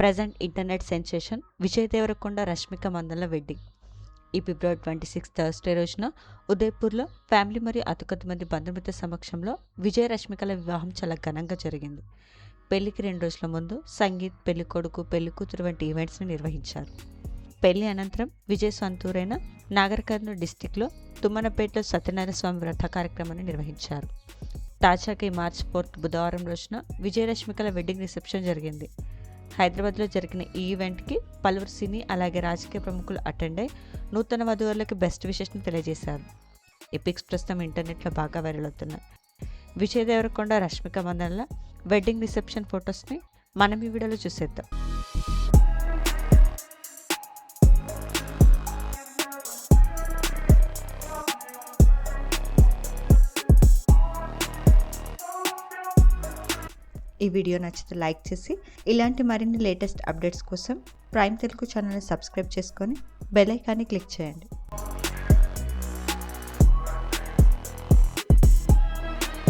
Present internet sensation Vijay Devarakonda Rashmika మందన్ల wedding. ఈ February 26 Thursday రోజున ఉదయ్పూర్లో ఫ్యామిలీ మరియు అతి కొద్దిమంది బంధుమిత్ర సమక్షంలో విజయ్ రష్మికల వివాహం చాలా ఘనంగా జరిగింది. పెళ్లికి 2 రోజుల ముందు సంగీత్, పెళ్లి కొడుకు, పెళ్లి కూతురు వంటి ఈవెంట్స్ని నిర్వహించారు. పెళ్లి అనంతరం విజయ్ సొంతూరైన నాగర్ కర్నూల్ డిస్టిక్లో తుమ్మనపేటలో సత్యనారాయణ స్వామి వ్రత కార్యక్రమాన్ని నిర్వహించారు. తాజాగా ఈ మార్చి 4 బుధవారం రోజున విజయ్ రష్మికల వెడ్డింగ్ రిసెప్షన్ జరిగింది. హైదరాబాద్లో జరిగిన ఈ ఈవెంట్కి పలువురు సినీ అలాగే రాజకీయ ప్రముఖులు అటెండ్ అయి నూతన వధువులకు బెస్ట్ విషెస్ని తెలియజేశారు. ఈ పిక్స్ ప్రస్తుతం ఇంటర్నెట్లో బాగా వైరల్ అవుతున్నాయి. విజయ్ దేవరకొండ రష్మిక మందన్ల వెడ్డింగ్ రిసెప్షన్ ఫొటోస్ని మనం ఈ వీడియోలో చూసేద్దాం. ఈ వీడియో నచ్చితే లైక్ చేసి ఇలాంటి మరిన్ని లేటెస్ట్ అప్డేట్స్ కోసం ప్రైమ్ తెలుగు ఛానల్ని సబ్స్క్రైబ్ చేసుకొని బెల్ ఐకాన్ని క్లిక్ చేయండి.